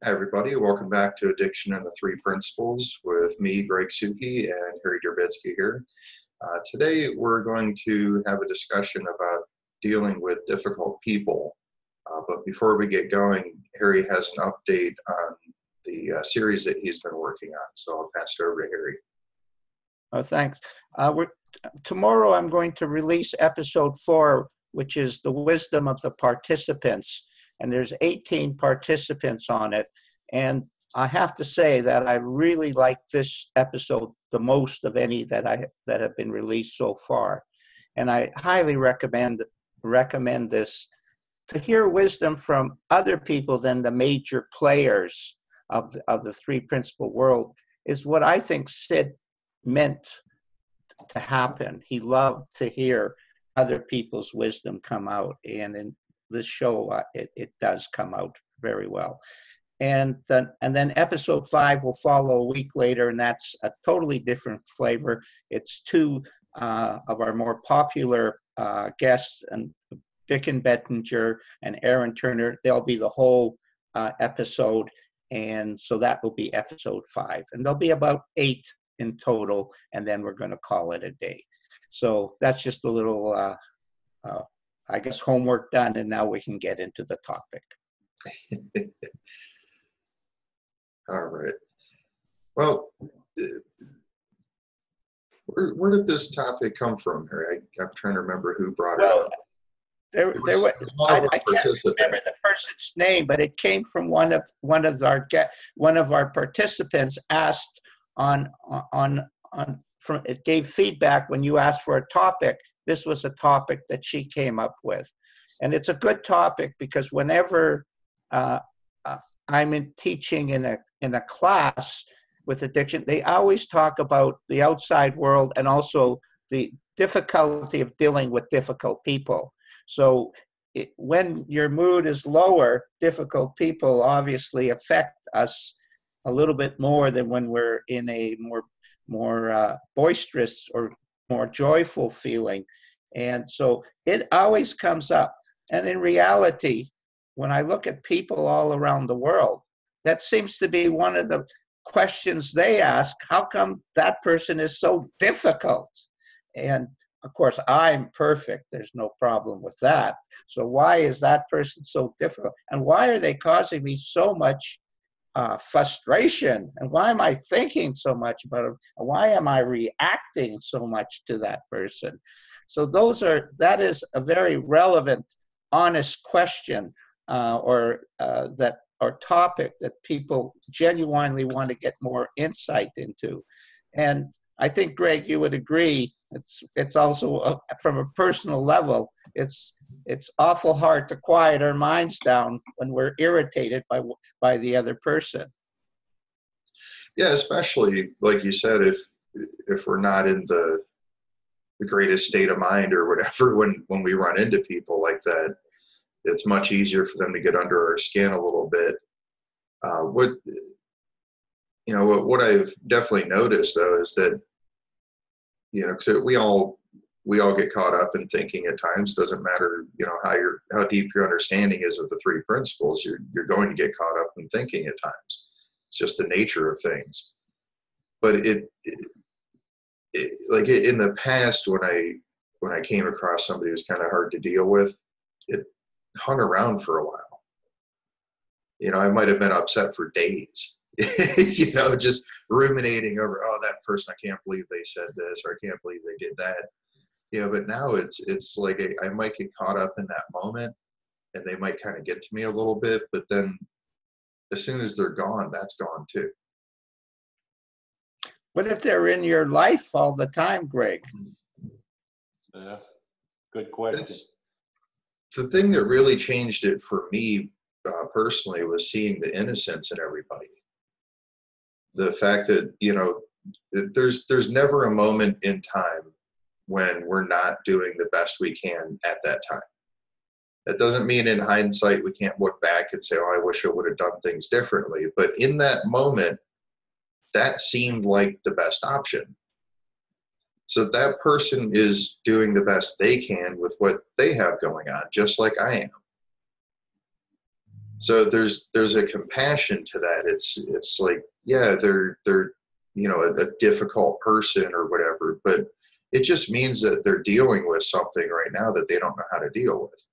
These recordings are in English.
Hi, everybody. Welcome back to Addiction and the Three Principles with me, Greg Suki, and Harry Durbitsky here. Today, we're going to have a discussion about dealing with difficult people. But before we get going, Harry has an update on the series that he's been working on. So I'll pass it over to Harry. Oh, thanks. Tomorrow, I'm going to release episode 4, which is the wisdom of the participants. And there's 18 participants on it. And I have to say that I really like this episode the most of any that have been released so far. And I highly recommend this to hear wisdom from other people than the major players of the three principle world is what I think Sid meant to happen. He loved to hear other people's wisdom come out. And in this show, it does come out very well. And then episode 5 will follow a week later, and that's a totally different flavor. It's 2 of our more popular guests, and Dick and Bettinger and Aaron Turner. They'll be the whole episode, and so that will be episode 5. And there'll be about 8 in total, and then we're going to call it a day. So that's just a little I guess homework done, and now we can get into the topic. All right. Well, where did this topic come from, Harry? I'm trying to remember who brought it up. I can't remember the person's name, but it came from one of our participants asked it gave feedback when you asked for a topic. This was a topic that she came up with. And it's a good topic because whenever I'm teaching in a class with addiction, they always talk about the outside world and also the difficulty of dealing with difficult people. So when your mood is lower, difficult people obviously affect us a little bit more than when we're in a more boisterous or more joyful feeling. And so it always comes up. And in reality, when I look at people all around the world, that seems to be one of the questions they ask. How come that person is so difficult? And of course, I'm perfect. There's no problem with that. So why is that person so difficult? And why are they causing me so much frustration? And why am I thinking so much about it? Why am I reacting so much to that person? So that is a very relevant, honest question or topic that people genuinely want to get more insight into. And I think, Greg, you would agree. It's also from a personal level. It's awful hard to quiet our minds down when we're irritated by the other person. Yeah, especially like you said, if we're not in the greatest state of mind or whatever when we run into people like that, it's much easier for them to get under our skin a little bit. What I've definitely noticed though is that, because we all get caught up in thinking at times. Doesn't matter, how deep your understanding is of the three principles. You're going to get caught up in thinking at times. It's just the nature of things. But like in the past, when I came across somebody who's kind of hard to deal with, it hung around for a while. I might have been upset for days. Just ruminating over, oh, that person, I can't believe they said this, or I can't believe they did that. But now it's like I might get caught up in that moment, and they might kind of get to me a little bit, but then as soon as they're gone, that's gone too. What if they're in your life all the time, Greg? Yeah, good question. The thing that really changed it for me personally was seeing the innocence in everybody. The fact that, there's never a moment in time when we're not doing the best we can at that time. That doesn't mean in hindsight we can't look back and say, oh, I wish I would have done things differently. But in that moment, that seemed like the best option. So that person is doing the best they can with what they have going on, just like I am. So there's a compassion to that. It's like, yeah, they're a difficult person or whatever, but it just means that they're dealing with something right now that they don't know how to deal with.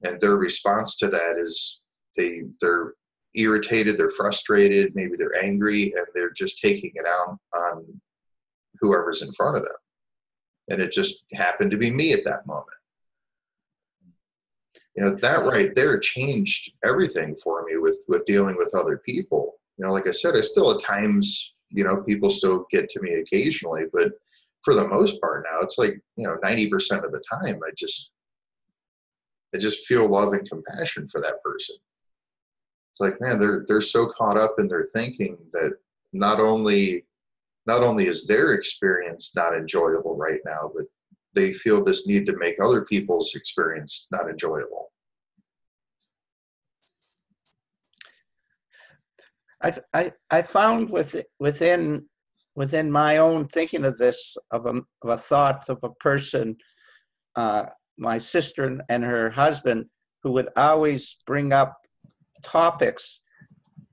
And their response to that is they're irritated, they're frustrated, maybe they're angry, and they're just taking it out on whoever's in front of them. And it just happened to be me at that moment. That right there changed everything for me with dealing with other people. Like I said, I still at times, people still get to me occasionally, but for the most part now, it's like, 90% of the time, I just feel love and compassion for that person. It's like, man, they're so caught up in their thinking that not only is their experience not enjoyable right now, but they feel this need to make other people's experience not enjoyable. I found within my own thinking of this, of a thought of a person, my sister and her husband, who would always bring up topics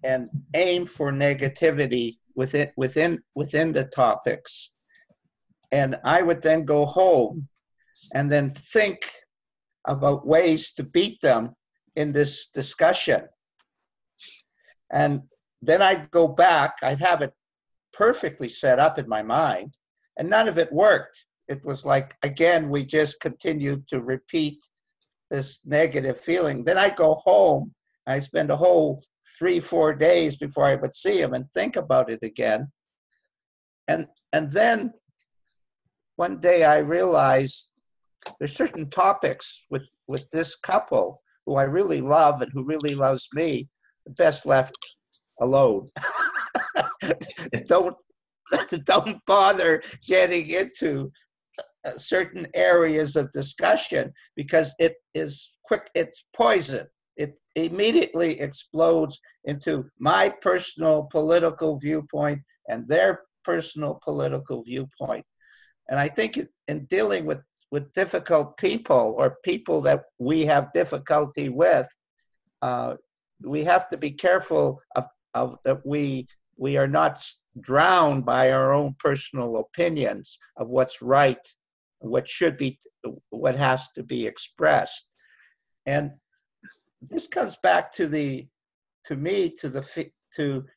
and aim for negativity within the topics. And I would then go home and then think about ways to beat them in this discussion. And then I'd go back, I'd have it perfectly set up in my mind, and none of it worked. It was like, again, we just continued to repeat this negative feeling. Then I'd go home, and I'd spend a whole 3-4 days before I would see him and think about it again. And then one day I realized there's certain topics with this couple who I really love and who really loves me, best left alone. Don't bother getting into certain areas of discussion, because it is quick, it's poison. It immediately explodes into my personal political viewpoint and their personal political viewpoint. And I think in dealing with difficult people, or people that we have difficulty with, we have to be careful of that we are not drowned by our own personal opinions of what's right, what should be, what has to be expressed. And this comes back to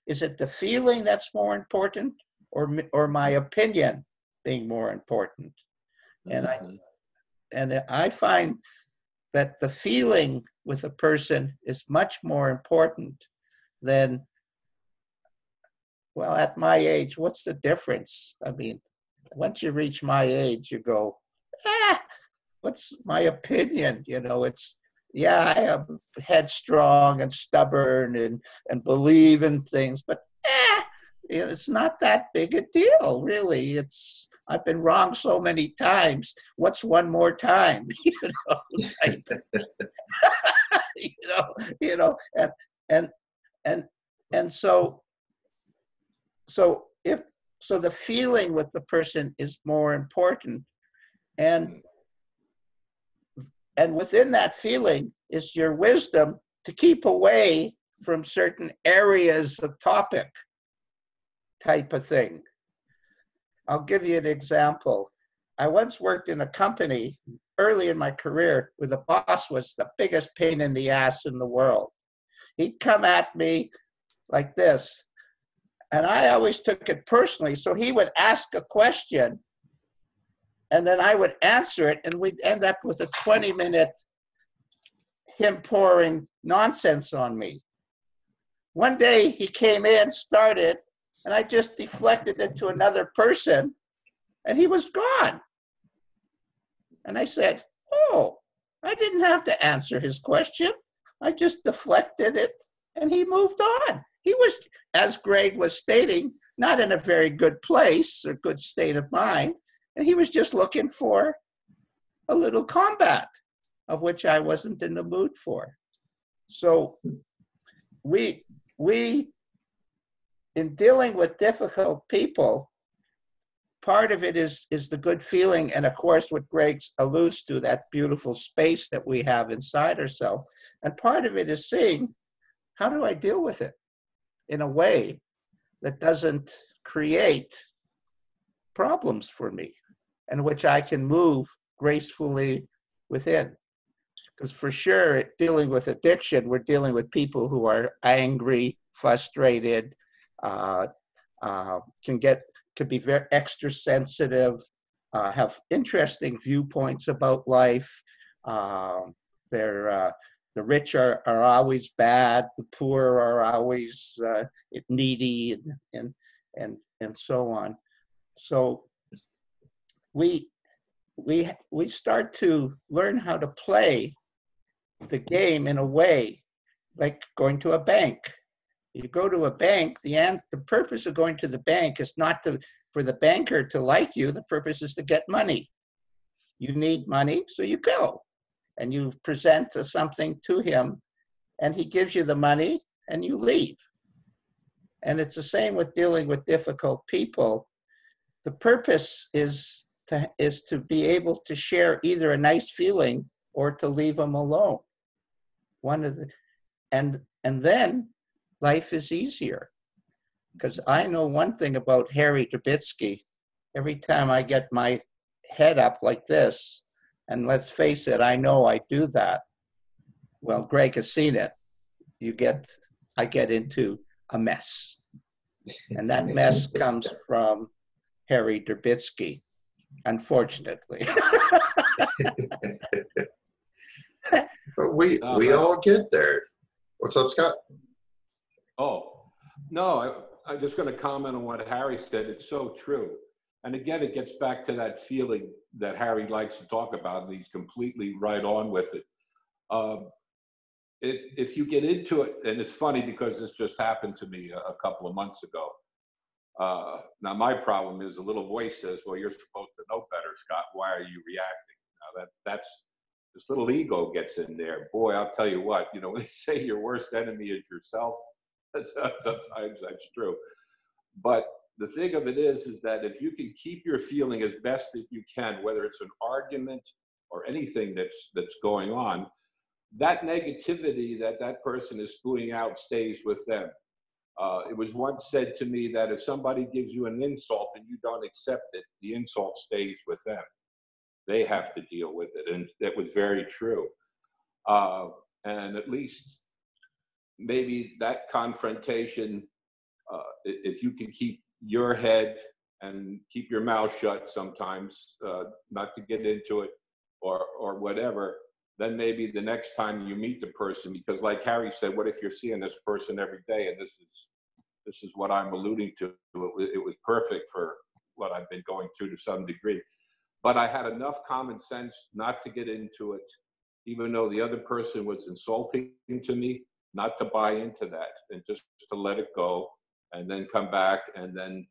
is it the feeling that's more important, or my opinion being more important? And I find that the feeling with a person is much more important than, well, at my age, what's the difference? I mean, once you reach my age, you go, what's my opinion? It's, yeah, I am headstrong and stubborn and believe in things, but it's not that big a deal, really. I've been wrong so many times. What's one more time? Type. And so the feeling with the person is more important, and within that feeling is your wisdom to keep away from certain areas of topic, type of thing. I'll give you an example. I once worked in a company early in my career where the boss was the biggest pain in the ass in the world. He'd come at me like this, and I always took it personally. So he would ask a question, and then I would answer it, and we'd end up with a 20-minute him pouring nonsense on me. One day he came in, started, and I just deflected it to another person, and he was gone. And I said, oh, I didn't have to answer his question. I just deflected it, and he moved on. He was, as Greg was stating, not in a very good place or good state of mind, and he was just looking for a little combat, of which I wasn't in the mood for. So we in dealing with difficult people, part of it is the good feeling, and of course what Greg alludes to, that beautiful space that we have inside ourselves. And part of it is seeing, how do I deal with it in a way that doesn't create problems for me, and which I can move gracefully within. Because for sure, dealing with addiction, we're dealing with people who are angry, frustrated, uh, could be very extra sensitive, have interesting viewpoints about life. They're the rich are always bad, the poor are always needy, and so on. So we start to learn how to play the game in a way like going to a bank. You go to a bank, the purpose of going to the bank is not for the banker to like you. The purpose is to get money. You need money, so you go and you present something to him, and he gives you the money and you leave. And it's the same with dealing with difficult people. The purpose is to be able to share either a nice feeling or to leave them alone. And then life is easier. Because I know one thing about Harry Drabitsky. Every time I get my head up like this, and let's face it, I know I do that. Well, Greg has seen it. I get into a mess. And that mess comes from Harry Drabitsky, unfortunately. But we all get there. What's up, Scott? Oh, no, I'm just going to comment on what Harry said. It's so true. And again, it gets back to that feeling that Harry likes to talk about, and he's completely right on with it. If you get into it, and it's funny because this just happened to me a couple of months ago. Now, my problem is a little voice says, well, you're supposed to know better, Scott. Why are you reacting? Now, that's this little ego gets in there. Boy, I'll tell you what, when they say your worst enemy is yourself, sometimes that's true. But the thing of it is that if you can keep your feeling as best that you can, whether it's an argument or anything that's going on, that negativity that person is spewing out stays with them. It was once said to me that if somebody gives you an insult and you don't accept it, the insult stays with them. They have to deal with it. And that was very true. And at least maybe that confrontation, if you can keep your head and keep your mouth shut sometimes, not to get into it or whatever, then maybe the next time you meet the person, because like Harry said, what if you're seeing this person every day? And this is what I'm alluding to. It was perfect for what I've been going through to some degree. But I had enough common sense not to get into it, even though the other person was insulting to me, not to buy into that and just to let it go and then come back and then,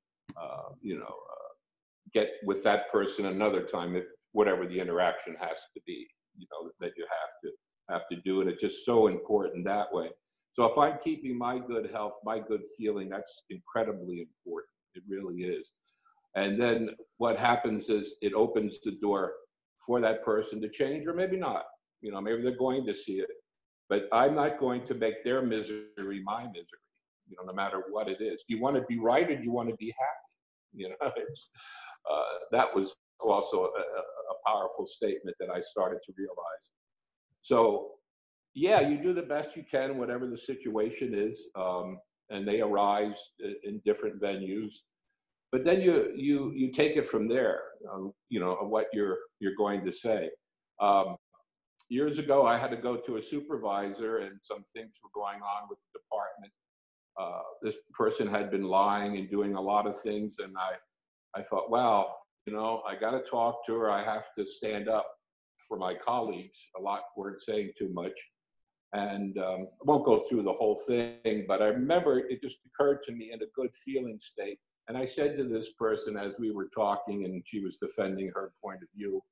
get with that person another time, whatever the interaction has to be, that you have to do it. It's just so important that way. So if I'm keeping my good health, my good feeling, that's incredibly important. It really is. And then what happens is it opens the door for that person to change, or maybe not. Maybe they're going to see it, but I'm not going to make their misery my misery, no matter what it is. Do you want to be right or do you want to be happy? That was also a powerful statement that I started to realize. So, yeah, you do the best you can, whatever the situation is, and they arise in different venues. But then you take it from there, what you're going to say. Years ago, I had to go to a supervisor, and some things were going on with the department. This person had been lying and doing a lot of things, and I thought, wow, I got to talk to her. I have to stand up for my colleagues. A lot weren't saying too much. And I won't go through the whole thing, but I remember it just occurred to me in a good feeling state. And I said to this person as we were talking and she was defending her point of view,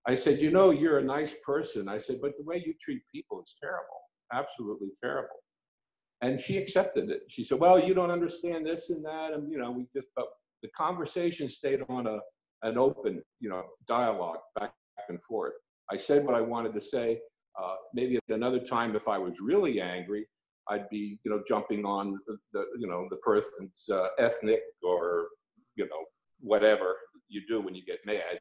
I said, you're a nice person. I said, but the way you treat people is terrible, absolutely terrible. And she accepted it. She said, well, you don't understand this and that. And, but the conversation stayed on an open, dialogue back and forth. I said what I wanted to say. Maybe at another time, if I was really angry, I'd be, jumping on the person's ethnic or, whatever you do when you get mad.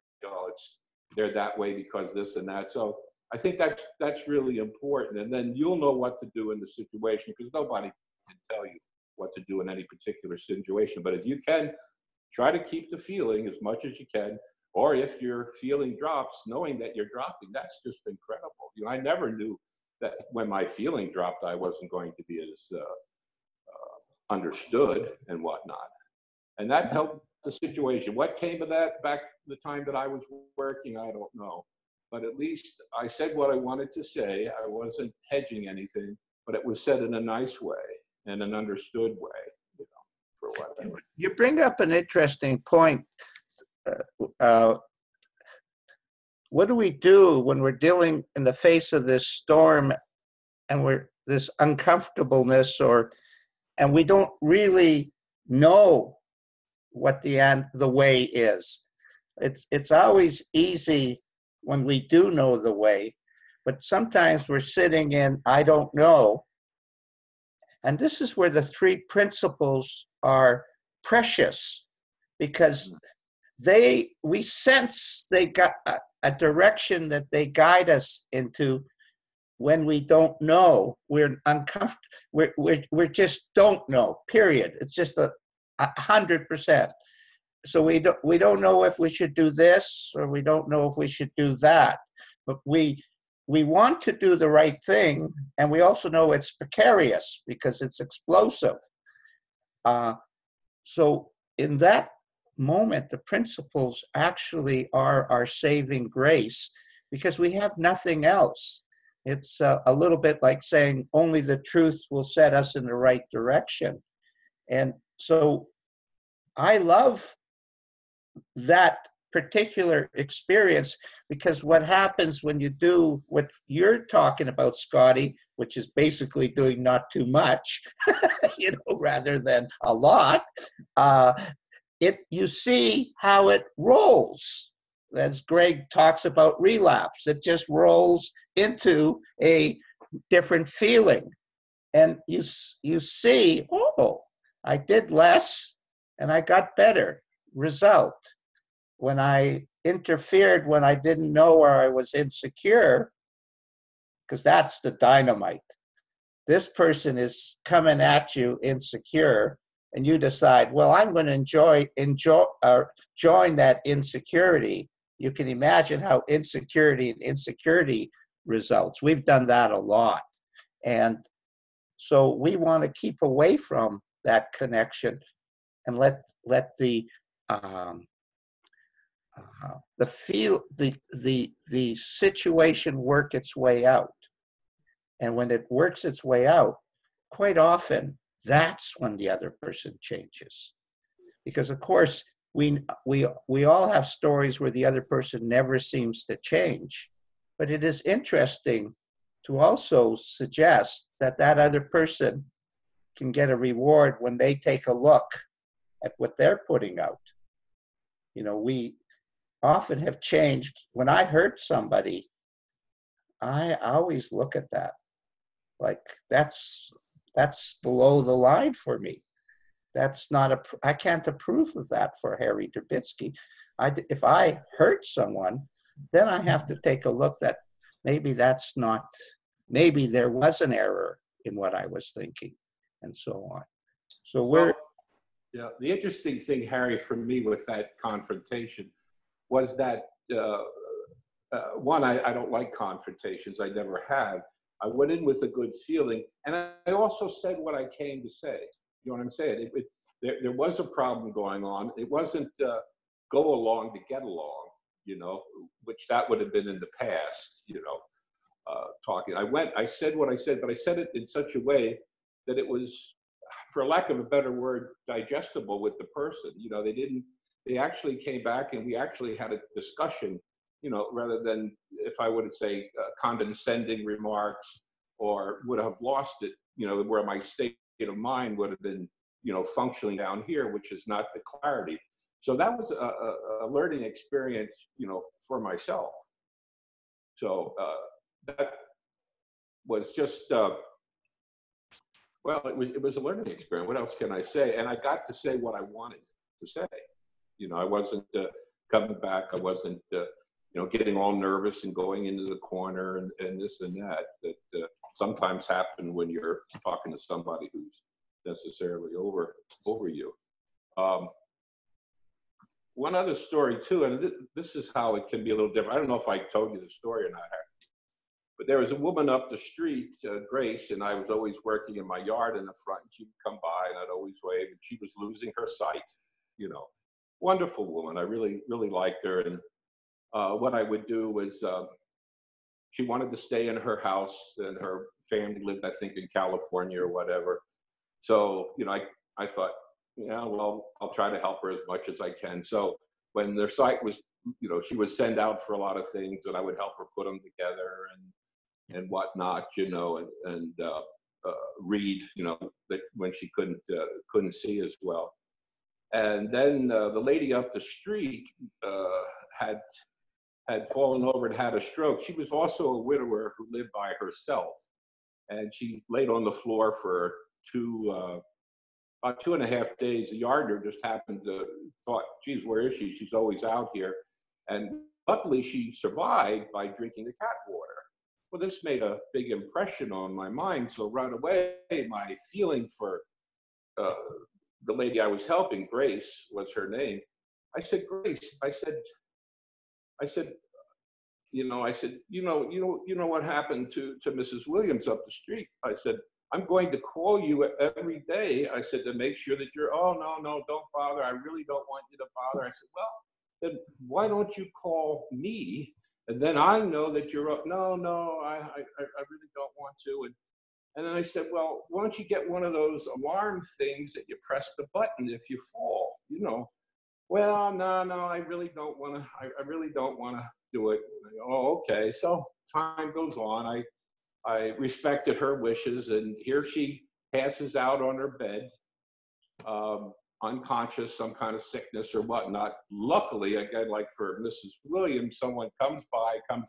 They're that way because this and that. So I think that's really important. And then you'll know what to do in the situation, because nobody can tell you what to do in any particular situation. But if you can, try to keep the feeling as much as you can. Or if your feeling drops, knowing that you're dropping, that's just incredible. I never knew that when my feeling dropped, I wasn't going to be as understood and whatnot. And that helped the situation. What came of that back the time that I was working, I don't know. But at least I said what I wanted to say. I wasn't hedging anything, but it was said in a nice way and an understood way, for whatever. You bring up an interesting point. What do we do when we're dealing in the face of this storm and we're this uncomfortableness, and we don't really know what the way is? It's always easy when we do know the way, but sometimes we're sitting in I don't know. And this is where the three principles are precious, because we sense they got a direction that they guide us into. When we don't know, we're uncomfortable. We just don't know. Period. It's just 100%. So we don't know if we should do this, or we don't know if we should do that. But we want to do the right thing, and we also know it's precarious because it's explosive. So in that moment, the principles actually are our saving grace, because we have nothing else. It's a little bit like saying only the truth will set us in the right direction. And so I love that particular experience, because what happens when you do what you're talking about, Scotty, which is basically doing not too much, rather than a lot, you see how it rolls. As Greg talks about relapse, it just rolls into a different feeling. And you see, oh, I did less and I got better. Result. When I interfered when I didn't know, or I was insecure, because that's the dynamite. This person is coming at you insecure, and you decide, well, I'm going to join that insecurity. You can imagine how insecurity results. We've done that a lot. And so we want to keep away from that connection and let the situation work its way out. And when it works its way out, quite often, that's when the other person changes. Because of course, we all have stories where the other person never seems to change. But it is interesting to also suggest that other person can get a reward when they take a look at what they're putting out. We often have changed. When I hurt somebody, I always look at that like that's below the line for me. That's not I can't approve of that for Harry Durbitsky. If I hurt someone, then I have to take a look that maybe maybe there was an error in what I was thinking, and so on. So yeah, the interesting thing, Harry, for me with that confrontation was that, one, I don't like confrontations. I never have. I went in with a good feeling, and I also said what I came to say. You know what I'm saying? There was a problem going on. It wasn't go along to get along, which that would have been in the past, talking. I said what I said, but I said it in such a way that it was, for lack of a better word, digestible with the person. They actually came back and we actually had a discussion, rather than, if I would say, condescending remarks, or would have lost it, where my state of mind would have been, functioning down here, which is not the clarity. So that was a learning experience, you know, for myself. So that was just, well, it was a learning experience. What else can I say? And I got to say what I wanted to say. You know, I wasn't coming back. I wasn't, you know, getting all nervous and going into the corner and this and that sometimes happen when you're talking to somebody who's necessarily over you. One other story too, and this is how it can be a little different. I don't know if I told you the story or not, but there was a woman up the street, Grace, and I was always working in my yard in the front, and she'd come by and I'd always wave, and she was losing her sight, you know. Wonderful woman. I really, really liked her. And what I would do was, she wanted to stay in her house, and her family lived, I think, in California or whatever. So, you know, I thought, yeah, well, I'll try to help her as much as I can. So when their site was, you know, she would send out for a lot of things, and I would help her put them together and whatnot, you know, and read, you know, that when she couldn't see as well. And then the lady up the street had fallen over and had a stroke. She was also a widower who lived by herself, and she laid on the floor for about 2.5 days. The gardener just happened to thought, geez, where is she? She's always out here. And luckily she survived by drinking the cat water. Well, this made a big impression on my mind. So right away, my feeling for the lady I was helping, Grace was her name. I said, Grace, I said, you know what happened to Mrs. Williams up the street? I said, I'm going to call you every day. I said, to make sure that you're, oh, no, don't bother. I really don't want you to bother. I said, well, then why don't you call me? And then I know that you're, no, I really don't want to. And then I said, well, why don't you get one of those alarm things that you press the button if you fall, you know? Well, no, I really don't want to, I really don't want to do it. Oh, okay. So time goes on. I respected her wishes, and here she passes out on her bed, unconscious, some kind of sickness or whatnot. Luckily, again, like for Mrs. Williams, someone comes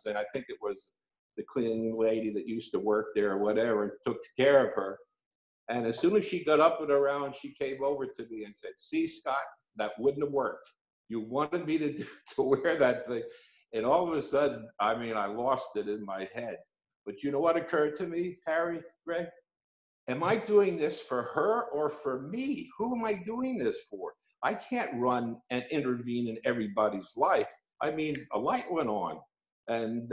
in. I think it was the cleaning lady that used to work there or whatever, and took care of her. And as soon as she got up and around, she came over to me and said, see, Scott, that wouldn't have worked. You wanted me to wear that thing. And all of a sudden, I mean, I lost it in my head. But you know what occurred to me, Harry, Greg? Am I doing this for her or for me? Who am I doing this for? I can't run and intervene in everybody's life. I mean, a light went on. And,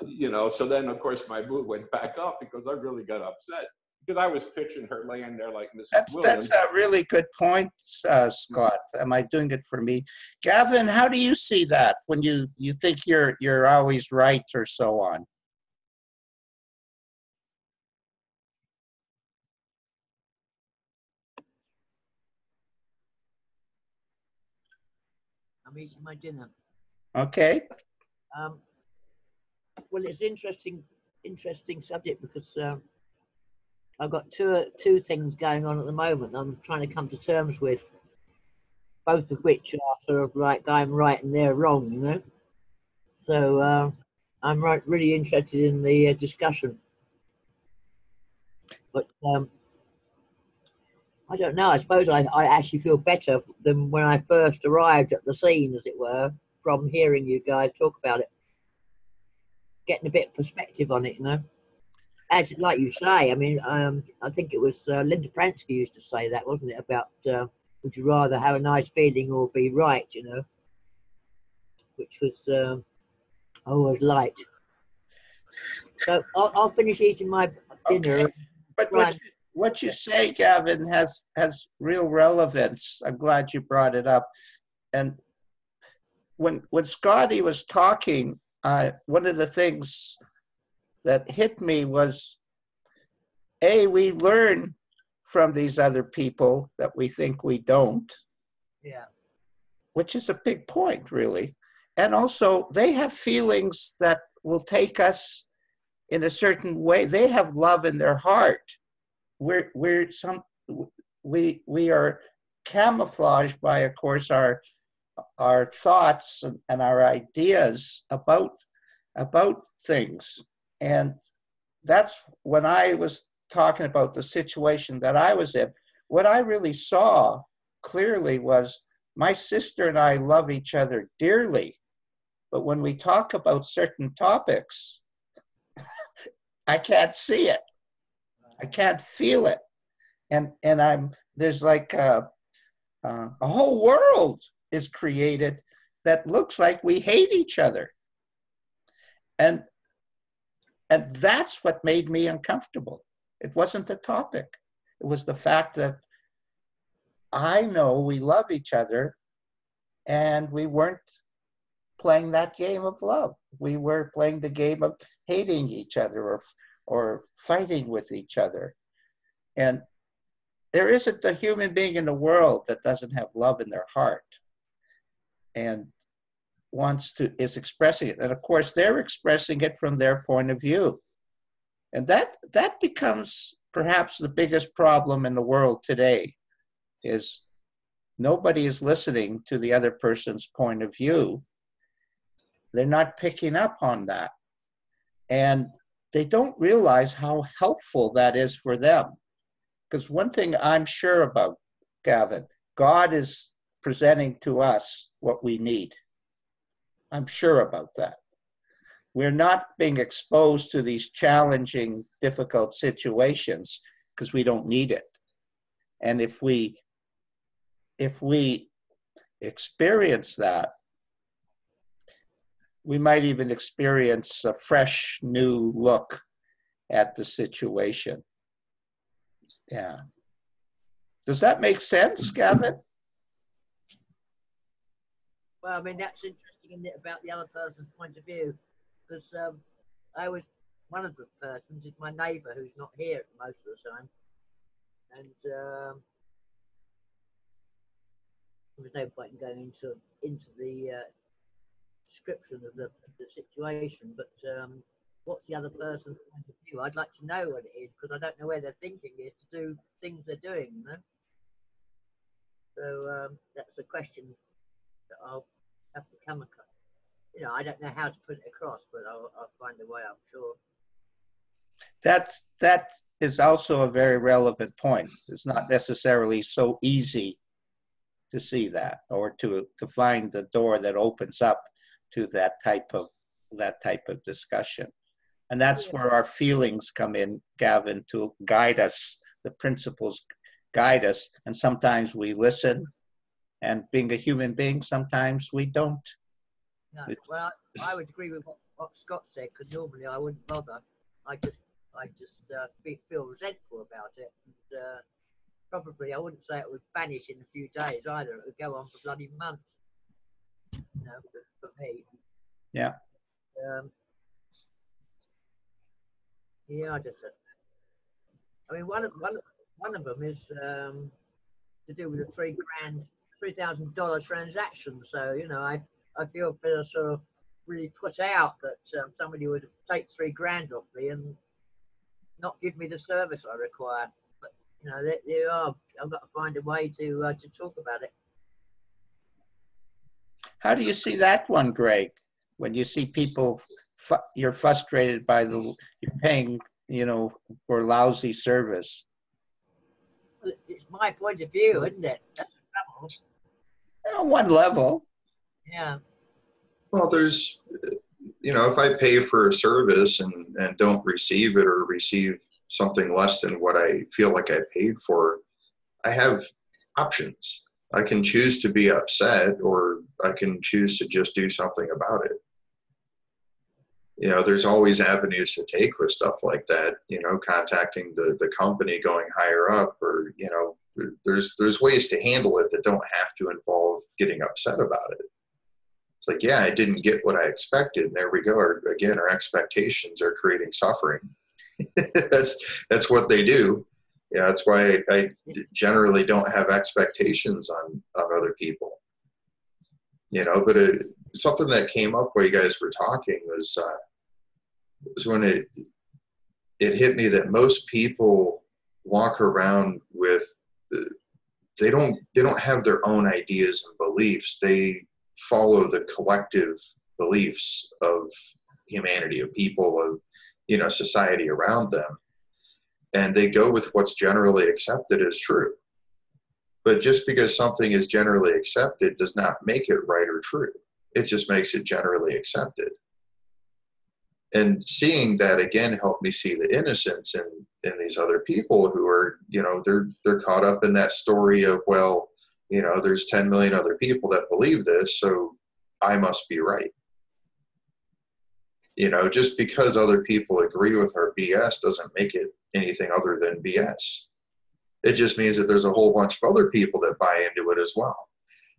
you know, so then, of course, my mood went back up because I really got upset. Because I was picturing her laying there like Mrs. Williams. That's a really good point, Scott. Am I doing it for me? Gavin, how do you see that when you think you're always right or so on? I'm eating my dinner. Okay. Well, it's interesting subject because I've got two things going on at the moment I'm trying to come to terms with, both of which are sort of like I'm right and they're wrong, you know. So I'm really interested in the discussion. But I don't know. I suppose I actually feel better than when I first arrived at the scene, as it were, from hearing you guys talk about it. Getting a bit of perspective on it, you know. As like you say, I mean, I think it was Linda Pransky used to say that, wasn't it? About would you rather have a nice feeling or be right, you know? Which was always light. So I'll finish eating my dinner. Okay. But what you say, Gavin, has real relevance. I'm glad you brought it up. And when Scotty was talking, one of the things that hit me was, we learn from these other people that we think we don't. Yeah. Which is a big point, really. And also, they have feelings that will take us in a certain way. They have love in their heart. We are camouflaged by, of course, our thoughts and our ideas about things. And that's when I was talking about the situation that I was in. What I really saw clearly was my sister and I love each other dearly, but when we talk about certain topics, I can't see it. I can't feel it. And there's like a whole world is created that looks like we hate each other. And that's what made me uncomfortable. It wasn't the topic. It was the fact that I know we love each other and we weren't playing that game of love. We were playing the game of hating each other or fighting with each other. And there isn't a human being in the world that doesn't have love in their heart and is expressing it. And of course, they're expressing it from their point of view. And that becomes perhaps the biggest problem in the world today, is nobody is listening to the other person's point of view. They're not picking up on that. And they don't realize how helpful that is for them. Because one thing I'm sure about, Gavin, God is presenting to us what we need. I'm sure about that. We're not being exposed to these challenging, difficult situations because we don't need it. And if we experience that, we might even experience a fresh, new look at the situation. Yeah. Does that make sense, Gavin? Well, I mean, that's interesting, isn't it, about the other person's point of view? Because one of the persons is my neighbour who's not here most of the time. And there's no point in going into the description of the situation, but what's the other person's point of view? I'd like to know what it is, because I don't know where their thinking is to do things they're doing, you know? So that's a question that I'll have to come across. You know, I don't know how to put it across, but I'll find a way, I'm sure. That is also a very relevant point. It's not necessarily so easy to see that, or to find the door that opens up to that type of discussion. And that's where our feelings come in, Gavin, to guide us. The principles guide us, and sometimes we listen, and being a human being, sometimes we don't. No, well, I would agree with what Scott said, because normally I wouldn't bother. I just feel resentful about it. And, probably I wouldn't say it would vanish in a few days either. It would go on for bloody months. You know, for me. Yeah. Yeah, I mean, one of them is to do with the $3,000 transaction. So, you know, I feel sort of really put out that somebody would take $3,000 off me and not give me the service I require. But you know, there are. I've got to find a way to talk about it. How do you see that one, Greg? When you see people, you're frustrated by you're paying, you know, for lousy service. It's my point of view, isn't it? That's the trouble. On one level. Yeah. Well, there's, you know, if I pay for a service and don't receive it, or receive something less than what I feel like I paid for, I have options. I can choose to be upset, or I can choose to just do something about it. You know, there's always avenues to take with stuff like that, you know, contacting the company, going higher up, or, you know, there's ways to handle it that don't have to involve getting upset about it. It's like, yeah, I didn't get what I expected. And there we go. Again, our expectations are creating suffering. That's what they do. Yeah, that's why I generally don't have expectations on other people. You know, but something that came up while you guys were talking was when it hit me that most people walk around with they don't have their own ideas and beliefs. They follow the collective beliefs of humanity, of people, of, you know, society around them, and they go with what's generally accepted as true. But just because something is generally accepted does not make it right or true. It just makes it generally accepted. And seeing that again helped me see the innocence in these other people who are, you know, they're caught up in that story of, well, you know, there's 10 million other people that believe this, so I must be right. You know, just because other people agree with our BS doesn't make it anything other than BS. It just means that there's a whole bunch of other people that buy into it as well.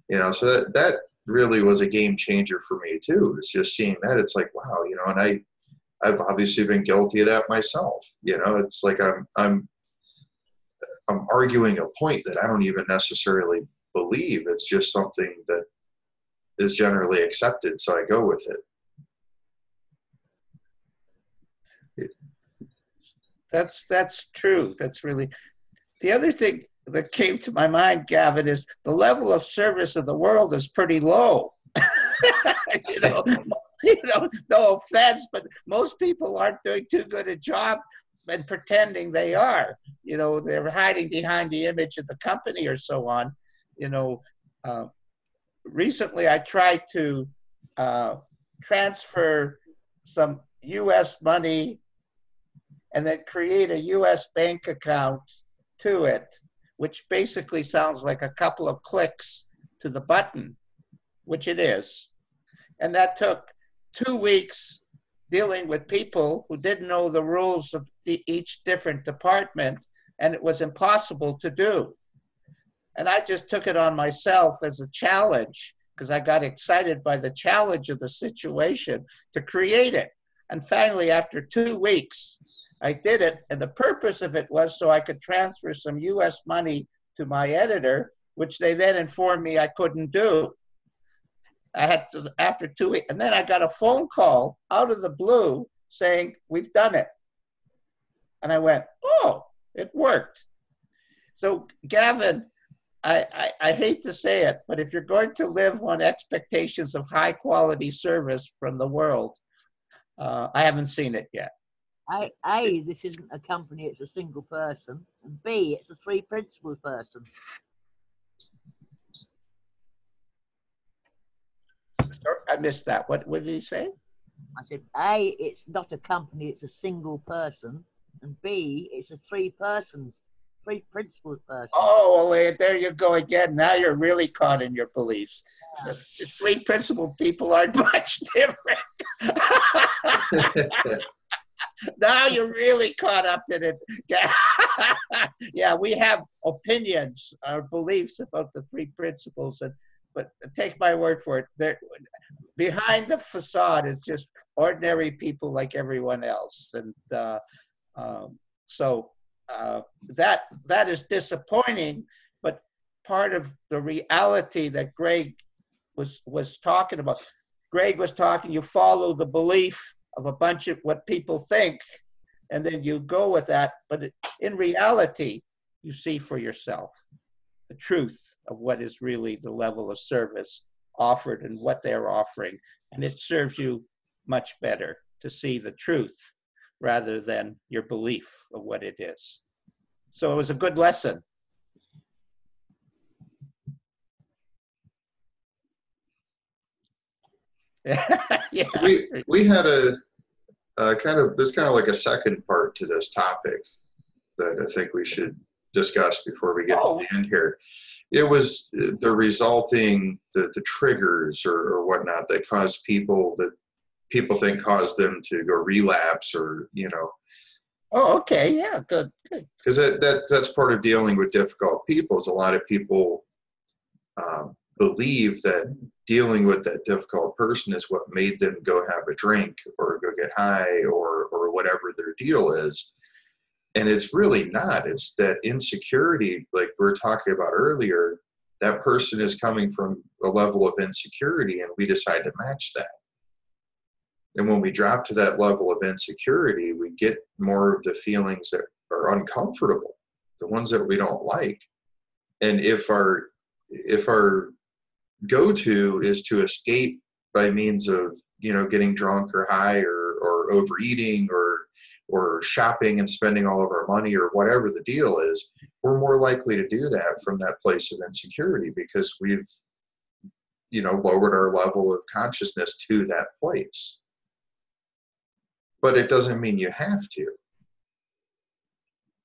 You know, so that really was a game changer for me too. It's just seeing that. It's like, wow, you know, and I've obviously been guilty of that myself. You know, it's like I'm arguing a point that I don't even necessarily believe. It's just something that is generally accepted, so I go with it. That's true. That's really the other thing that came to my mind, Gavin, is the level of service of the world is pretty low. you know, no offense, but most people aren't doing too good a job and pretending they are. You know, they're hiding behind the image of the company or so on. You know, recently I tried to transfer some U.S. money and then create a U.S. bank account to it, which basically sounds like a couple of clicks to the button, which it is. And that took 2 weeks dealing with people who didn't know the rules of each different department, and it was impossible to do. And I just took it on myself as a challenge because I got excited by the challenge of the situation to create it. And finally, after 2 weeks, I did it, and the purpose of it was so I could transfer some U.S. money to my editor, which they then informed me I couldn't do. I had to, after 2 weeks, and then I got a phone call out of the blue saying, we've done it. And I went, oh, it worked. So Gavin, I hate to say it, but if you're going to live on expectations of high quality service from the world, I haven't seen it yet. A, this isn't a company, it's a single person. And B, it's a three principles person. Sorry, I missed that. What did he say? I said, A, it's not a company, it's a single person. And B, it's a three principles person. Oh, well, there you go again. Now you're really caught in your beliefs. Yeah. The three principled people aren't much different. Now you're really caught up in it. Yeah, we have opinions, our beliefs about the three principles, but take my word for it. Behind the facade is just ordinary people like everyone else, and so that is disappointing. But part of the reality that Greg was talking about. Greg was talking. You follow the belief of a bunch of what people think, and then you go with that. But in reality, you see for yourself the truth of what is really the level of service offered and what they're offering. And it serves you much better to see the truth rather than your belief of what it is. So it was a good lesson. Yeah. We had there's kind of like a second part to this topic that I think we should discuss before we get to the end here. It was the resulting, the triggers or whatnot that cause people think cause them to go relapse or, you know. Oh, okay. Yeah, good. Because that's part of dealing with difficult people is a lot of people believe that dealing with that difficult person is what made them go have a drink or go get high or whatever their deal is. And it's really not. It's that insecurity, like we were talking about earlier, that person is coming from a level of insecurity and we decide to match that. And when we drop to that level of insecurity, we get more of the feelings that are uncomfortable, the ones that we don't like. And if our go-to is to escape by means of, getting drunk or high or overeating or shopping and spending all of our money or whatever the deal is, we're more likely to do that from that place of insecurity because we've, lowered our level of consciousness to that place. But it doesn't mean you have to.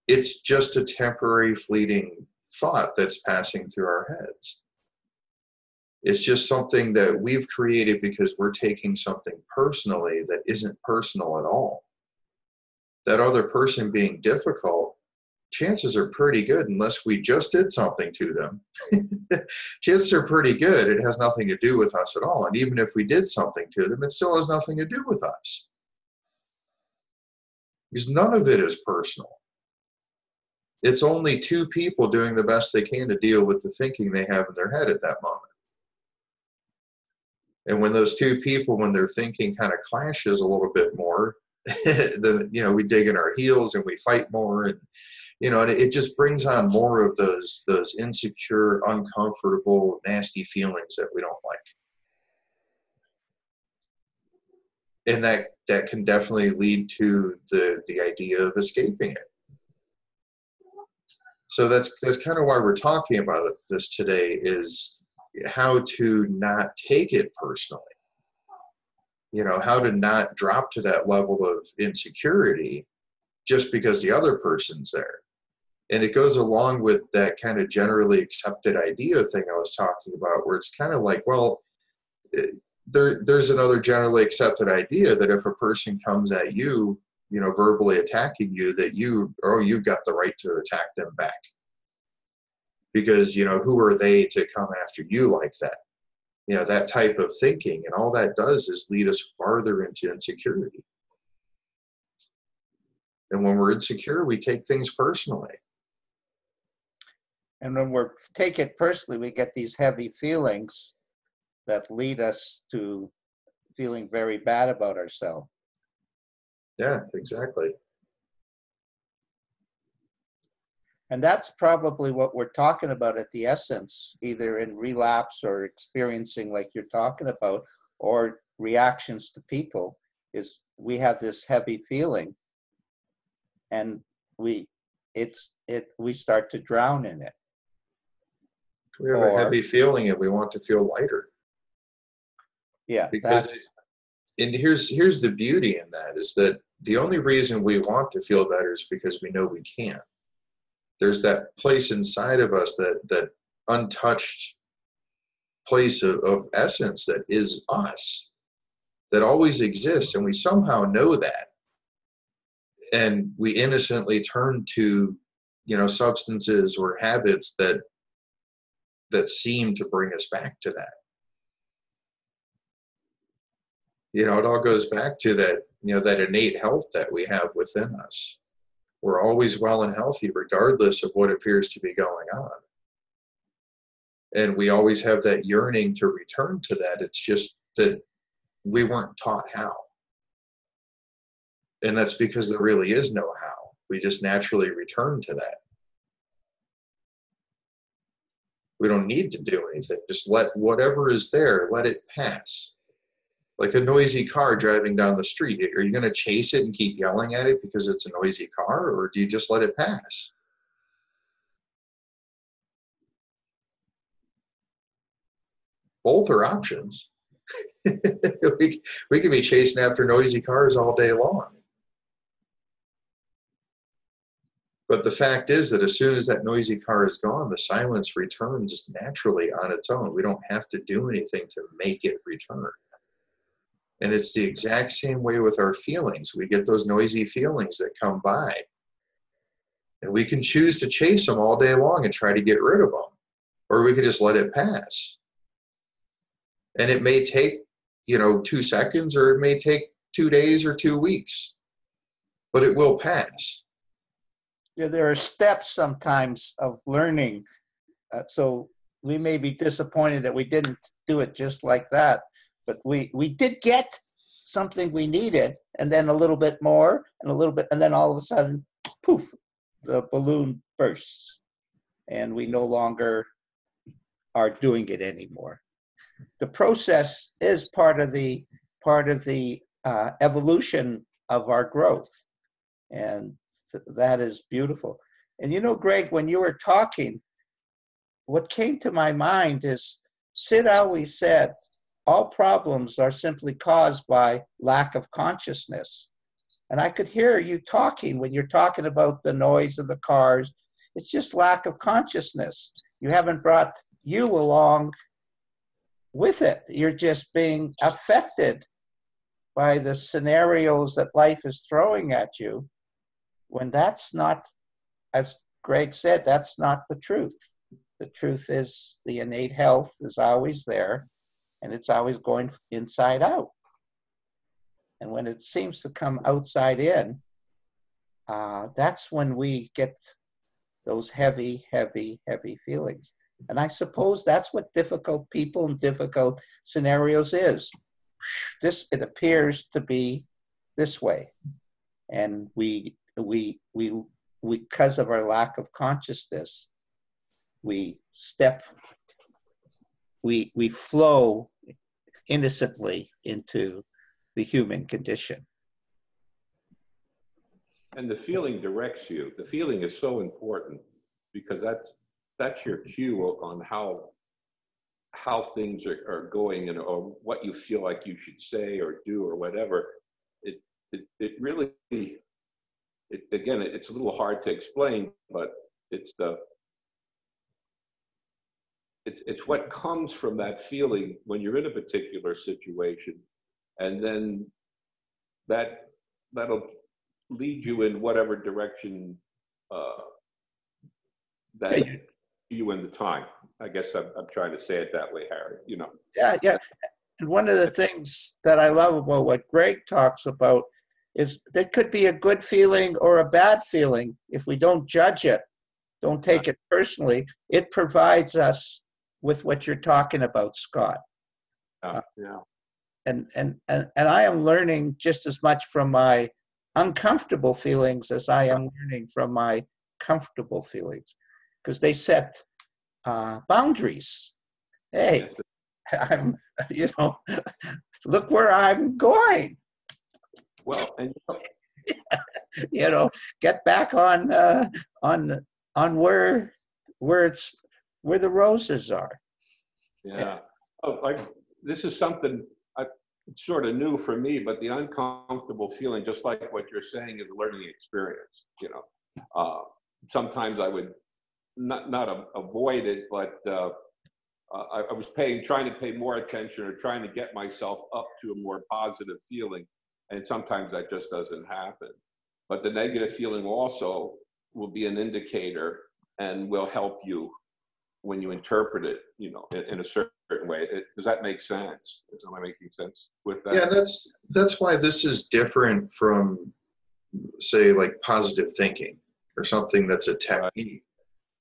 It's just a temporary, fleeting thought that's passing through our heads. It's just something that we've created because we're taking something personally that isn't personal at all. That other person being difficult, chances are pretty good, unless we just did something to them. Chances are pretty good it has nothing to do with us at all. And even if we did something to them, it still has nothing to do with us. Because none of it is personal. It's only two people doing the best they can to deal with the thinking they have in their head at that moment. And when those two people, when their thinking kind of clashes a little bit more, then, we dig in our heels and we fight more. And, and it just brings on more of those insecure, uncomfortable, nasty feelings that we don't like. And that can definitely lead to the idea of escaping it. So that's kind of why we're talking about this today, is how to not take it personally. How to not drop to that level of insecurity just because the other person's there. And it goes along with that kind of generally accepted idea thing I was talking about, where it's kind of like, well, there's another generally accepted idea that if a person comes at you, verbally attacking you, that you've got the right to attack them back. Because, who are they to come after you like that? That type of thinking. And all that does is lead us farther into insecurity. And when we're insecure, we take things personally. And when we take it personally, we get these heavy feelings that lead us to feeling very bad about ourselves. Yeah, exactly. And that's probably what we're talking about at the essence, either in relapse or experiencing like you're talking about, or reactions to people, is we have this heavy feeling and we start to drown in it. We have a heavy feeling and we want to feel lighter. Yeah. And here's the beauty in that, is that the only reason we want to feel better is because we know we can't. There's that place inside of us, that untouched place of essence that is us, that always exists, and we somehow know that. And we innocently turn to, substances or habits that seem to bring us back to that. It all goes back to that, that innate health that we have within us. We're always well and healthy regardless of what appears to be going on. And we always have that yearning to return to that. It's just that we weren't taught how. And that's because there really is no how. We just naturally return to that. We don't need to do anything. Just let whatever is there, let it pass. Like a noisy car driving down the street. Are you going to chase it and keep yelling at it because it's a noisy car, or do you just let it pass? Both are options. we can be chasing after noisy cars all day long. But the fact is that as soon as that noisy car is gone, the silence returns naturally on its own. We don't have to do anything to make it return. And it's the exact same way with our feelings. We get those noisy feelings that come by. And we can choose to chase them all day long and try to get rid of them. Or we could just let it pass. And it may take, 2 seconds, or it may take 2 days or 2 weeks. But it will pass. Yeah, there are steps sometimes of learning. So we may be disappointed that we didn't do it just like that. But we did get something we needed, and then a little bit more, and a little bit, and then all of a sudden, poof, the balloon bursts. and we no longer are doing it anymore. The process is part of the evolution of our growth, and that is beautiful. And you know, Greg, when you were talking, what came to my mind is Sid always said, all problems are simply caused by lack of consciousness. And I could hear you talking when you're talking about the noise of the cars. It's just lack of consciousness. You haven't brought you along with it. You're just being affected by the scenarios that life is throwing at you, when that's not, as Greg said, that's not the truth. The truth is the innate health is always there, and it's always going inside out. And when it seems to come outside in, that's when we get those heavy, heavy, heavy feelings. And I suppose that's what difficult people and difficult scenarios is. It appears to be this way. And we because of our lack of consciousness, we flow innocently into the human condition. And the feeling directs you. The feeling is so important, because that's your cue on how things are going, and or what you feel like you should say or do or whatever. It really, again, it's a little hard to explain, but it's what comes from that feeling when you're in a particular situation, and then that'll lead you in whatever direction that you in the time. I guess I'm trying to say it that way, Harry. You know. Yeah. And one of the things that I love about what Greg talks about is that could be a good feeling or a bad feeling. If we don't judge it, don't take it personally, it provides us with what you're talking about, Scott. Yeah. And I am learning just as much from my uncomfortable feelings as I am learning from my comfortable feelings, because they set boundaries. Hey, I'm, look where I'm going. Well, and Get back on where the roses are. Yeah. Oh, this is something sort of new for me, but the uncomfortable feeling, just like what you're saying, is a learning experience. Sometimes I would not avoid it, but I was trying to pay more attention, or trying to get myself up to a more positive feeling. And sometimes that just doesn't happen. But the negative feeling also will be an indicator and will help you when you interpret it, in a certain way. Does that make sense? Am I making sense with that? Yeah, that's why this is different from, say, like positive thinking or something that's a technique. Right.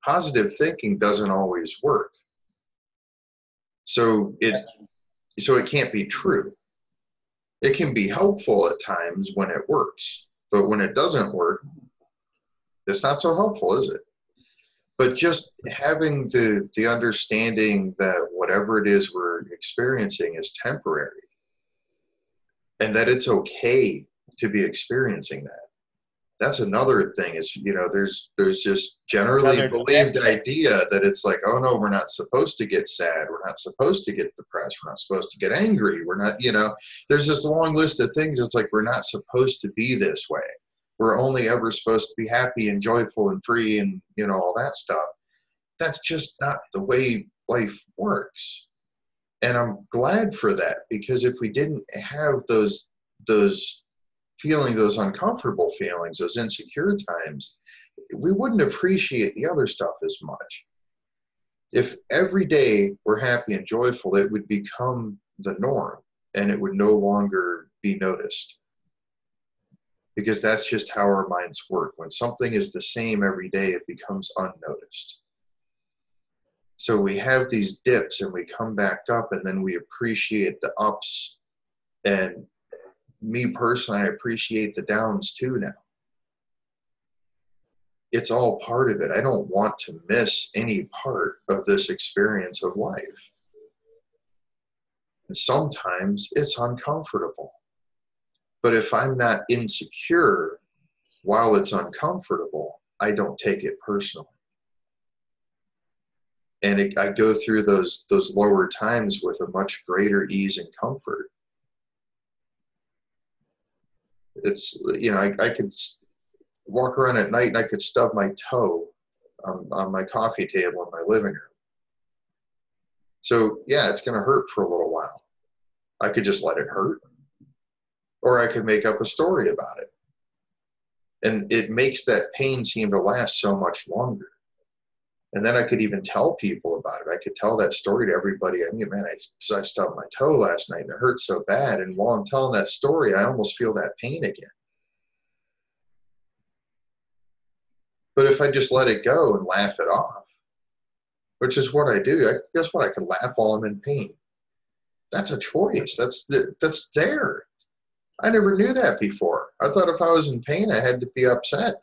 Positive thinking doesn't always work. So it can't be true. It can be helpful at times when it works, but when it doesn't work, it's not so helpful, is it? But just having the understanding that whatever it is we're experiencing is temporary, and that it's okay to be experiencing that. That's another thing is, there's just generally believed idea that it's like, oh no, we're not supposed to get sad. We're not supposed to get depressed. We're not supposed to get angry. We're not, there's this long list of things. It's like, we're not supposed to be this way. We're only ever supposed to be happy and joyful and free and, all that stuff. That's just not the way life works. And I'm glad for that, because if we didn't have those feeling, those uncomfortable feelings, those insecure times, we wouldn't appreciate the other stuff as much. If every day we're happy and joyful, it would become the norm, and it would no longer be noticed. Because that's just how our minds work. When something is the same every day, it becomes unnoticed. So we have these dips and we come back up, and then we appreciate the ups. And me personally, I appreciate the downs too now. it's all part of it. I don't want to miss any part of this experience of life. And sometimes it's uncomfortable. But if I'm not insecure while it's uncomfortable, I don't take it personally. And I go through those lower times with a much greater ease and comfort. It's, you know, I could walk around at night and I could stub my toe on my coffee table in my living room. So yeah, it's going to hurt for a little while. I could just let it hurt, or I could make up a story about it. And it makes that pain seem to last so much longer. And then I could even tell people about it. I could tell that story to everybody. I mean, man, I stubbed my toe last night and it hurt so bad. And while I'm telling that story, I almost feel that pain again. But if I just let it go and laugh it off, which is what I do, guess what? I can laugh while I'm in pain. That's a choice. That's there. I never knew that before. I thought if I was in pain, I had to be upset.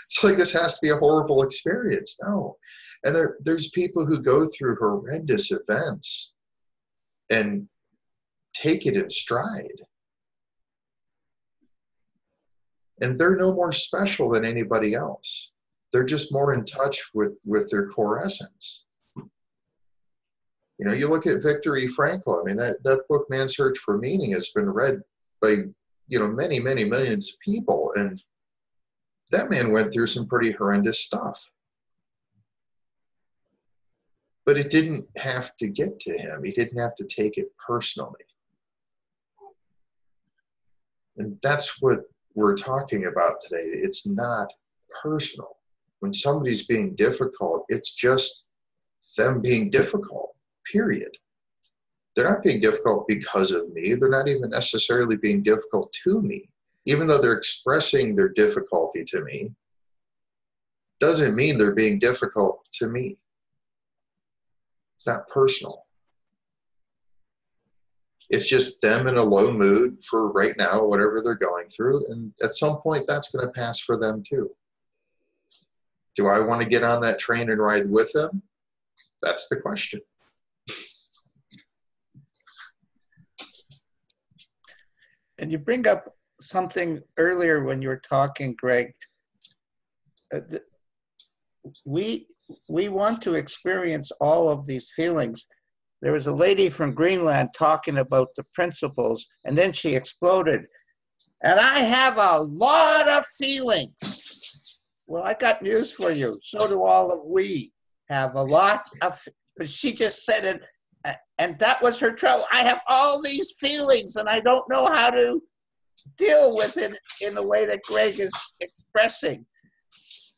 It's like this has to be a horrible experience. No. And there's people who go through horrendous events and take it in stride. And they're no more special than anybody else. They're just more in touch with their core essence. You know, you look at Viktor E. Frankl. I mean, that book, Man's Search for Meaning, has been read by, you know, many, many millions of people. And that man went through some pretty horrendous stuff. But it didn't have to get to him. He didn't have to take it personally. And that's what we're talking about today. It's not personal. When somebody's being difficult, it's just them being difficult, period. They're not being difficult because of me. They're not even necessarily being difficult to me. Even though they're expressing their difficulty to me, doesn't mean they're being difficult to me. It's not personal. It's just them in a low mood for right now, whatever they're going through. And at some point, that's going to pass for them too. Do I want to get on that train and ride with them? That's the question. And you bring up something earlier when you were talking, Greg. We want to experience all of these feelings. There was a lady from Greenland talking about the principles, and then she exploded. And I have a lot of feelings. Well, I got news for you. So do all of we have a lot of, but she just said it, and that was her trouble. I have all these feelings, and I don't know how to deal with it in the way that Greg is expressing.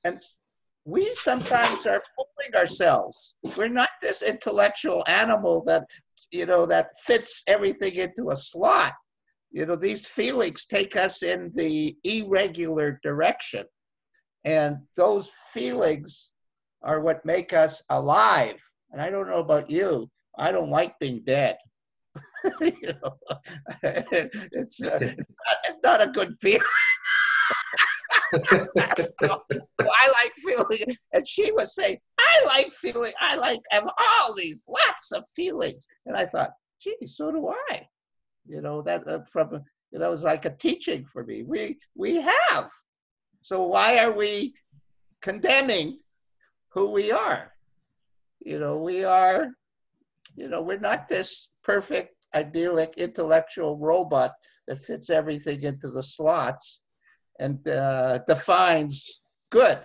And we sometimes are fooling ourselves. We're not this intellectual animal that, you know, that fits everything into a slot. You know, these feelings take us in the irregular direction. And those feelings are what make us alive. And I don't know about you, I don't like being dead. You know, it's not a good feeling. I like feeling, and she was saying, I like feeling, I have all these lots of feelings. And I thought, gee, so do I. You know, that from, you know, it was like a teaching for me. We have. So why are we condemning who we are? You know, we are, you know, we're not this perfect, idyllic, intellectual robot that fits everything into the slots and defines good,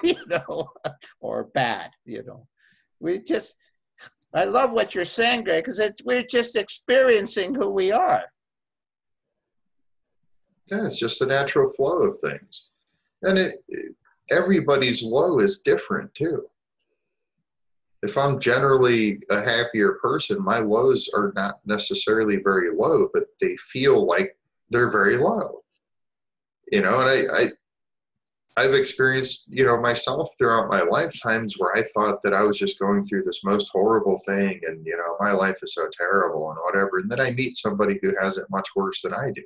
you know, or bad, you know. I love what you're saying, Greg, because we're just experiencing who we are. Yeah, it's just the natural flow of things. And everybody's low is different too. If I'm generally a happier person, my lows are not necessarily very low, but they feel like they're very low. You know, and I've experienced, you know, myself throughout my lifetimes where I thought that I was just going through this most horrible thing and, you know, my life is so terrible and whatever. And then I meet somebody who has it much worse than I do.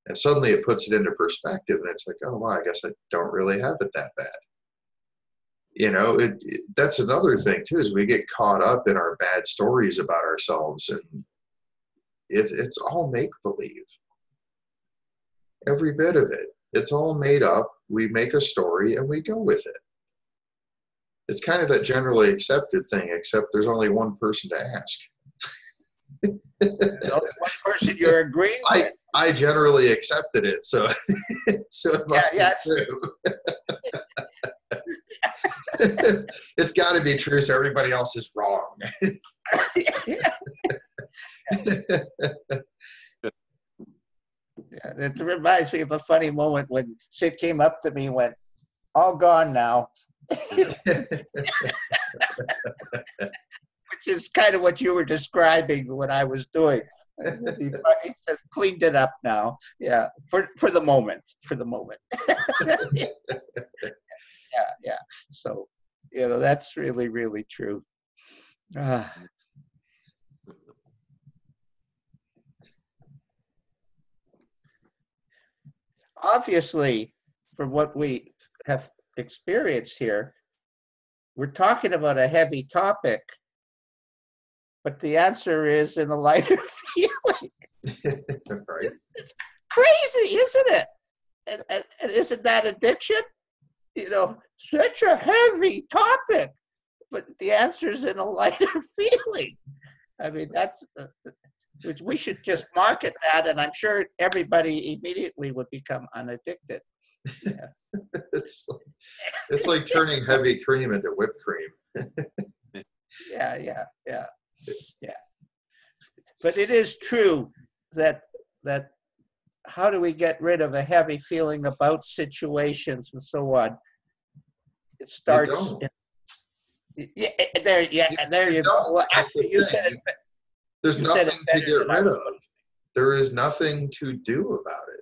And suddenly it puts it into perspective, and it's like, oh, wow, I guess I don't really have it that bad. You know, that's another thing too, is we get caught up in our bad stories about ourselves, and it's all make-believe. Every bit of it. It's all made up. We make a story and we go with it. It's kind of that generally accepted thing, except there's only one person to ask. There's only one person you're agreeing with. I generally accepted it, so so it must be true. It's got to be true, so everybody else is wrong. Yeah, it reminds me of a funny moment when Sid came up to me and went, "All gone now," which is kind of what you were describing what I was doing. He says, "Cleaned it up now." Yeah, for the moment, yeah. So, that's really, really true. Obviously, from what we have experienced here, we're talking about a heavy topic, but the answer is in a lighter feeling. Right. It's crazy, isn't it? And isn't that addiction? Such a heavy topic, but the answer is in a lighter feeling. I mean, that's we should just market that, and I'm sure everybody immediately would become unaddicted. Yeah. It's like turning heavy cream into whipped cream. Yeah. But it is true that how do we get rid of a heavy feeling about situations and so on? It starts. There you go. Well, actually, you said it. There's nothing to get rid of. There is nothing to do about it.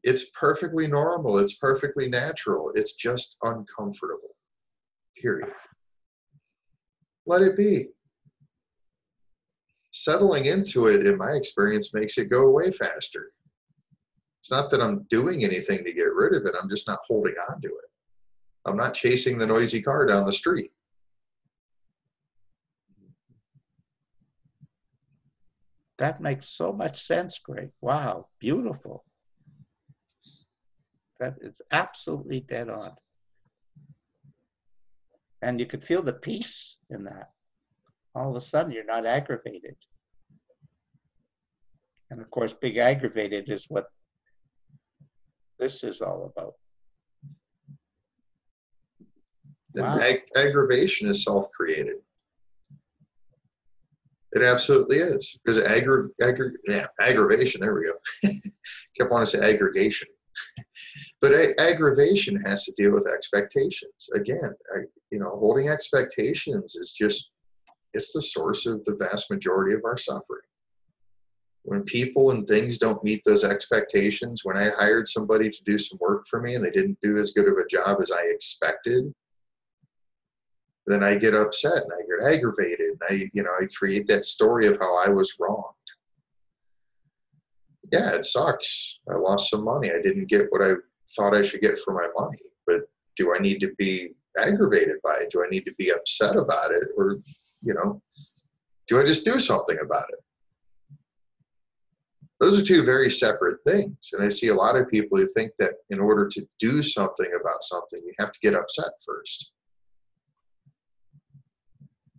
It's perfectly normal. It's perfectly natural. It's just uncomfortable. Period. Let it be. Settling into it, in my experience, makes it go away faster. It's not that I'm doing anything to get rid of it. I'm just not holding on to it. I'm not chasing the noisy car down the street. That makes so much sense, Greg. Wow, beautiful. That is absolutely dead on. And you could feel the peace in that. All of a sudden, you're not aggravated. And of course, being aggravated is what this is all about. Wow. Aggravation is self-created. It absolutely is. Because aggravation, there we go. Kept wanting to say aggregation. But aggravation has to deal with expectations. Again, holding expectations is it's the source of the vast majority of our suffering. When people and things don't meet those expectations, when I hired somebody to do some work for me and they didn't do as good of a job as I expected, then I get upset and I get aggravated. And I create that story of how I was wronged. Yeah, it sucks. I lost some money. I didn't get what I thought I should get for my money. But do I need to be aggravated by it? Do I need to be upset about it? Or, do I just do something about it? Those are two very separate things. And I see a lot of people who think that in order to do something about something, you have to get upset first.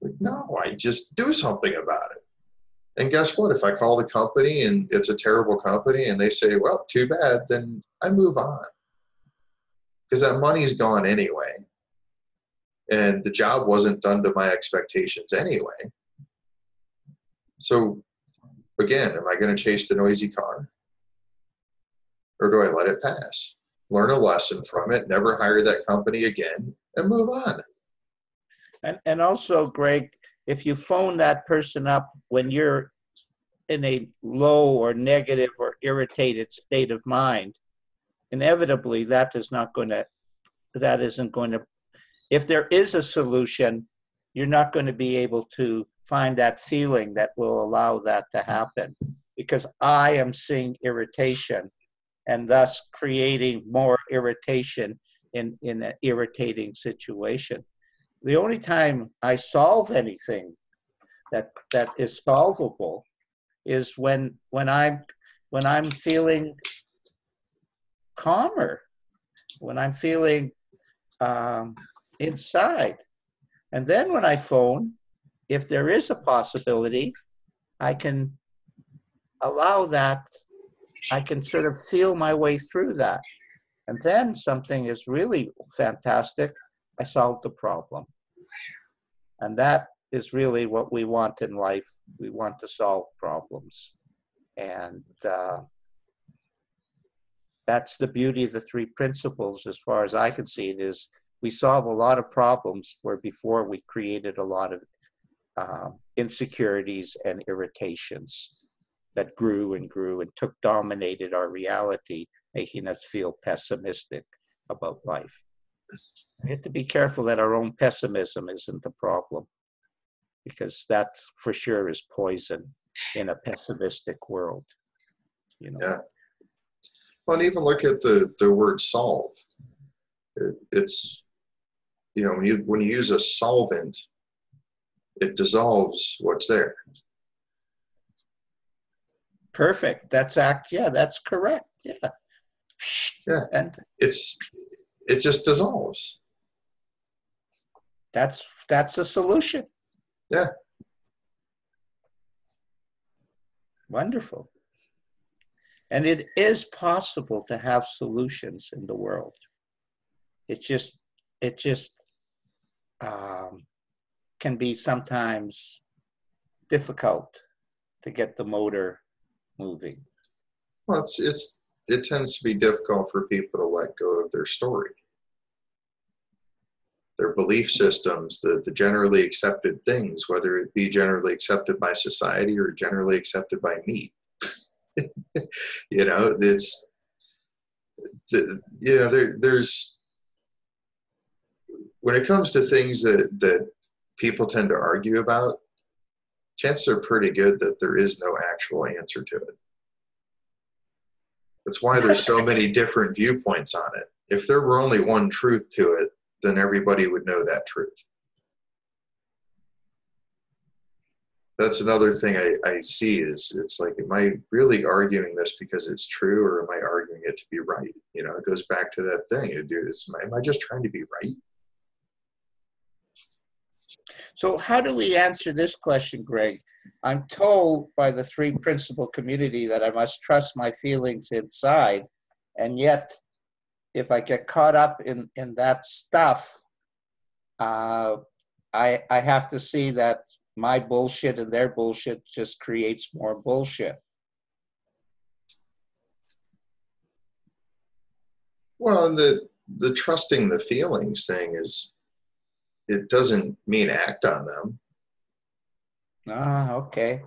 Like, no, I just do something about it. And guess what? If I call the company and it's a terrible company and they say, well, too bad, then I move on. Because that money's gone anyway. And the job wasn't done to my expectations anyway. So, again, am I going to chase the noisy car? Or do I let it pass? Learn a lesson from it, never hire that company again, and move on. And also, Greg, if you phone that person up when you're in a low or negative or irritated state of mind, inevitably that isn't going to, if there is a solution, you're not going to be able to find that feeling that will allow that to happen. because I am seeing irritation and thus creating more irritation in an irritating situation. The only time I solve anything that is solvable is when I'm feeling calmer, when I'm feeling inside. And then when I phone, if there is a possibility, I can allow that. I can sort of feel my way through that. And then something is really fantastic. I solved the problem. And that is really what we want in life. We want to solve problems. And that's the beauty of the three principles, as far as I can see it, is we solve a lot of problems where before we created a lot of insecurities and irritations that grew and grew and dominated our reality, making us feel pessimistic about life. We have to be careful that our own pessimism isn't the problem, because that for sure is poison in a pessimistic world. You know? Yeah. Well, and even look at the word solve. It's, you know, when you use a solvent, it dissolves what's there. Perfect. That's correct. Yeah. Yeah. And it just dissolves. that's a solution. Yeah. Wonderful. And it is possible to have solutions in the world. It just can be sometimes difficult to get the motor moving. Well, it tends to be difficult for people to let go of their story, their belief systems, the generally accepted things, whether it be generally accepted by society or generally accepted by me. You know, there's when it comes to things that people tend to argue about, chances are pretty good that there is no actual answer to it. That's why there's so many different viewpoints on it. If there were only one truth to it, then everybody would know that truth. That's another thing I see is, it's like, am I really arguing this because it's true, or am I arguing it to be right? You know, it goes back to that thing. Am I just trying to be right? So how do we answer this question, Greg? I'm told by the three principle community that I must trust my feelings inside. And yet, if I get caught up in that stuff, I have to see that my bullshit and their bullshit just creates more bullshit. Well, and the trusting the feelings thing is, it doesn't mean act on them. Ah, okay.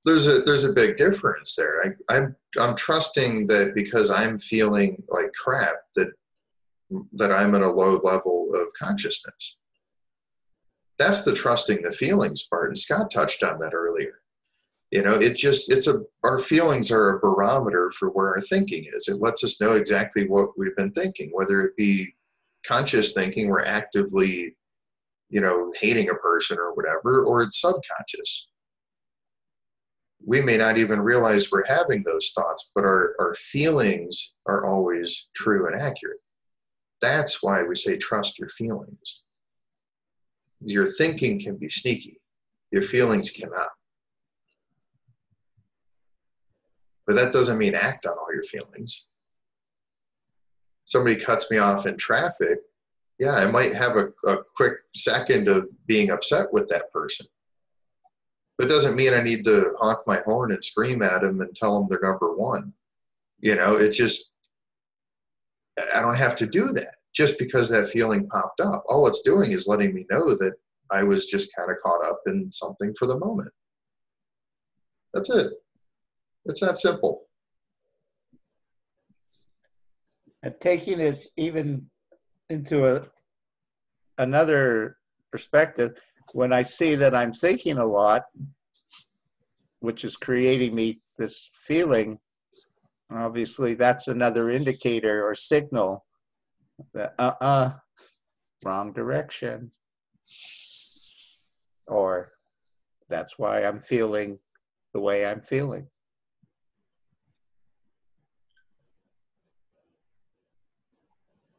There's a big difference there. I'm trusting that because I'm feeling like crap, that I'm in a low level of consciousness. That's the trusting the feelings part. And Scott touched on that earlier. You know, our feelings are a barometer for where our thinking is. It lets us know exactly what we've been thinking, whether it be conscious thinking, we're actively, you know, hating a person or whatever, or it's subconscious. We may not even realize we're having those thoughts, but our feelings are always true and accurate. That's why we say trust your feelings. Your thinking can be sneaky. Your feelings cannot. But that doesn't mean act on all your feelings. Somebody cuts me off in traffic, yeah, I might have a quick second of being upset with that person. But it doesn't mean I need to honk my horn and scream at them and tell them they're number one. You know, I don't have to do that just because that feeling popped up. All it's doing is letting me know that I was just kind of caught up in something for the moment. That's it. It's that simple. And taking it even into another perspective, when I see that I'm thinking a lot, which is creating me this feeling, obviously that's another indicator or signal that wrong direction. Or that's why I'm feeling the way I'm feeling.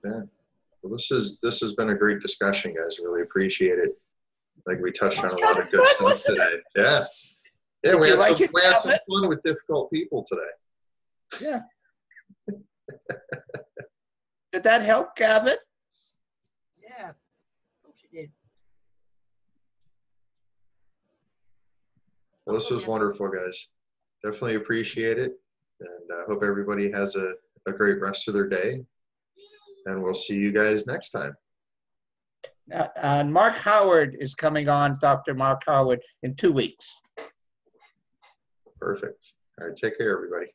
Yeah. Well, this has been a great discussion, guys. Really appreciate it. Like we touched on a lot of good stuff today. Yeah. Yeah, we had some fun with difficult people today. Yeah. Did that help, Gavin? Yeah, of course it did. Well, this was wonderful, guys. Definitely appreciate it. And I hope everybody has a great rest of their day. And we'll see you guys next time. And Mark Howard is coming on, Dr. Mark Howard, in 2 weeks. Perfect. All right, take care, everybody.